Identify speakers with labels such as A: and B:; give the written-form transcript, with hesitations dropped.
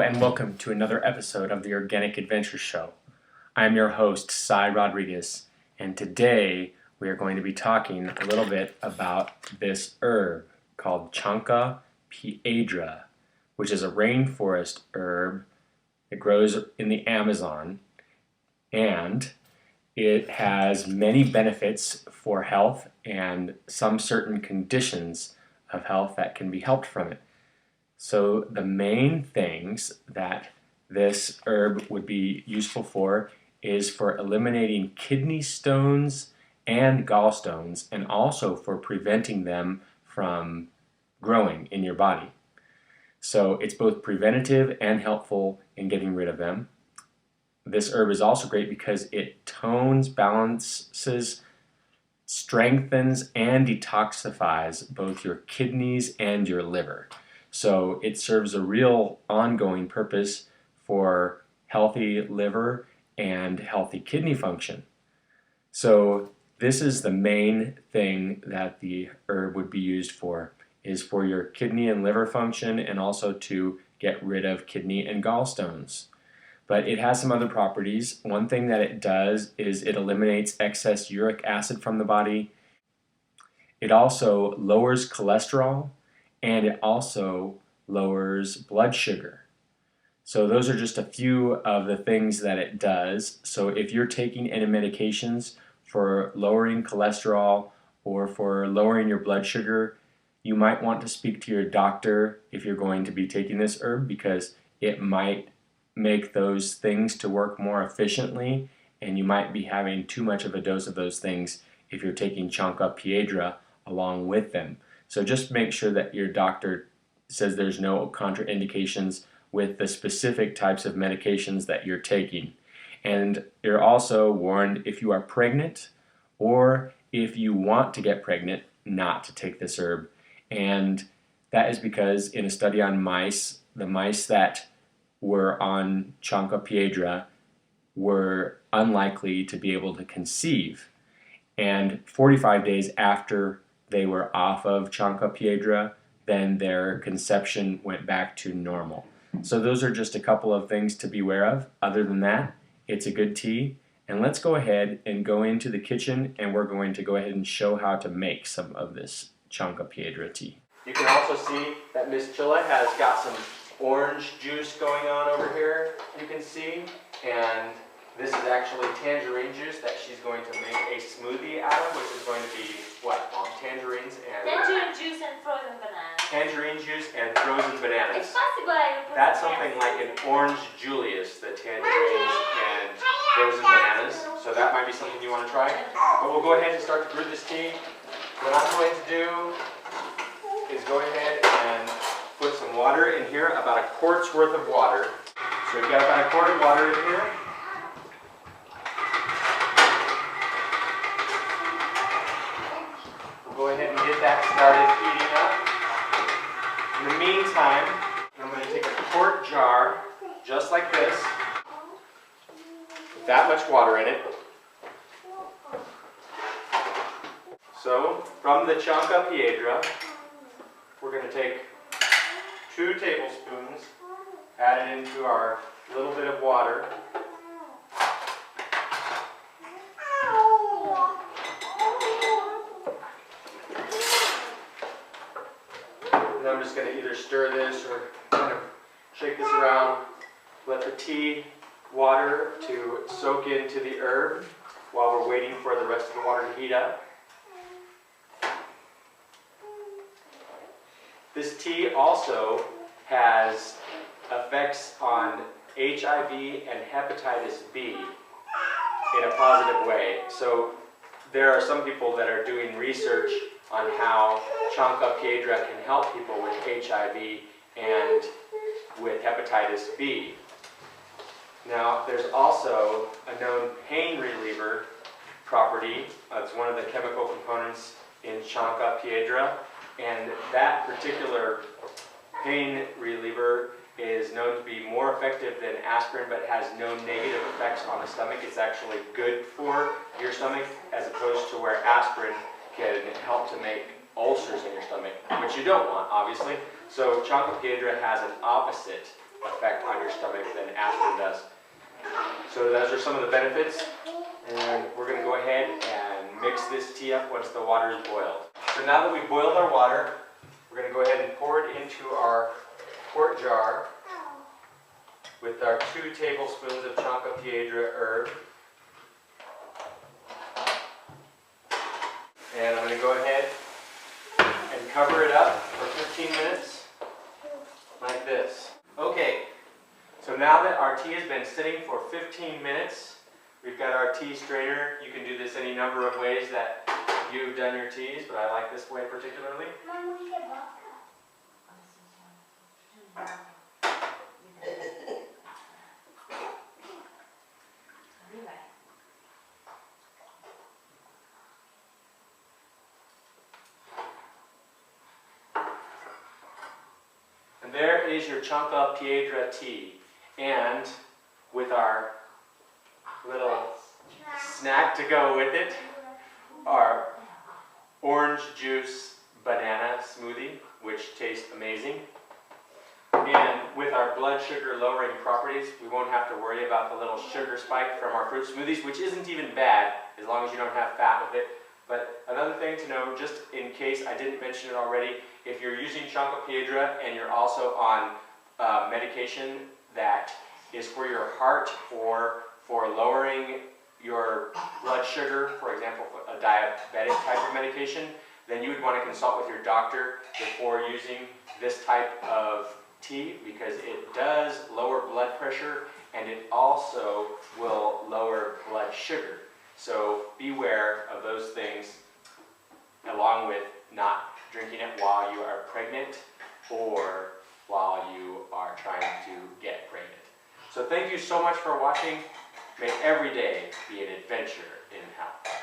A: Hello and welcome to another episode of the Organic Adventure Show. I am your host, Cy Rodriguez, and today we are going to be talking a little bit about this herb called Chanca Piedra, which is a rainforest herb. It grows in the Amazon, and it has many benefits for health and some certain conditions of health that can be helped from it. So the main things that this herb would be useful for is for eliminating kidney stones and gallstones, and also for preventing them from growing in your body. So it's both preventative and helpful in getting rid of them. This herb is also great because it tones, balances, strengthens, and detoxifies both your kidneys and your liver. So it serves a real ongoing purpose for healthy liver and healthy kidney function. So this is the main thing that the herb would be used for, is for your kidney and liver function, and also to get rid of kidney and gallstones. But it has some other properties. One thing that it does is it eliminates excess uric acid from the body. It also lowers cholesterol, and it also lowers blood sugar. So those are just a few of the things that it does. So if you're taking any medications for lowering cholesterol or for lowering your blood sugar, you might want to speak to your doctor if you're going to be taking this herb, because it might make those things to work more efficiently, and you might be having too much of a dose of those things if you're taking Chanca Piedra along with them. So just make sure that your doctor says there's no contraindications with the specific types of medications that you're taking. And you're also warned, if you are pregnant or if you want to get pregnant, not to take this herb. And that is because in a study on mice, the mice that were on Chanca Piedra were unlikely to be able to conceive. And 45 days after they were off of Chanca Piedra, then their conception went back to normal. So those are just a couple of things to be aware of. Other than that, it's a good tea. And let's go ahead and go into the kitchen, and we're going to go ahead and show how to make some of this Chanca Piedra tea. You can also see that Miss Chilla has got some orange juice going on over here, you can see. And this is actually tangerine juice that she's going to make a smoothie out of, which is going to be, what, Mom? Tangerines and...
B: Tangerine juice and frozen bananas.
A: Tangerine juice and frozen bananas.
B: It's possible I put
A: That's something like an orange Julius, the tangerines and frozen bananas. So that might be something you want to try. But we'll go ahead and start to brew this tea. What I'm going to do is go ahead and put some water in here, about a quart's worth of water. So we've got about a quart of water in here. We'll go ahead and get that started heating up. In the meantime, I'm going to take a quart jar, just like this, with that much water in it. So, from the Chanca Piedra, we're going to take 2 tablespoons, add it into our little bit of water. And I'm just going to either stir this or kind of shake this around, let the tea water to soak into the herb while we're waiting for the rest of the water to heat up. This tea also has effects on HIV and hepatitis B in a positive way. So there are some people that are doing research on how Chanca Piedra can help people with HIV and with hepatitis B. Now, there's also a known pain reliever property. It's one of the chemical components in Chanca Piedra, and that particular pain reliever is known to be more effective than aspirin, but has no negative effects on the stomach. It's actually good for your stomach, as opposed to where aspirin can help to make ulcers in your stomach, which you don't want, obviously. So Chanca Piedra has an opposite effect on your stomach than aspirin does. So those are some of the benefits, and we're going to go ahead and mix this tea up once the water is boiled. So now that we've boiled our water, we're going to go ahead and pour it into our quart jar with our 2 tablespoons of Chanca Piedra herb. And I'm going to go ahead and cover it up for 15 minutes, like this. Okay, so now that our tea has been sitting for 15 minutes, we've got our tea strainer. You can do this any number of ways that you've done your teas, but I like this way particularly. And there is your Chanca Piedra tea. And with our little snack to go with it, our orange juice banana smoothie, which tastes amazing. And with our blood sugar lowering properties, we won't have to worry about the little sugar spike from our fruit smoothies, which isn't even bad as long as you don't have fat with it. But another thing to know, just in case I didn't mention it already, if you're using Chanca Piedra and you're also on medication that is for your heart or for lowering your blood sugar, for example, a diabetic type of medication, then you would want to consult with your doctor before using this type of tea, because it does lower blood pressure and it also will lower blood sugar. So beware of those things, along with not drinking it while you are pregnant or while you are trying to get pregnant. So thank you so much for watching. May every day be an adventure in health.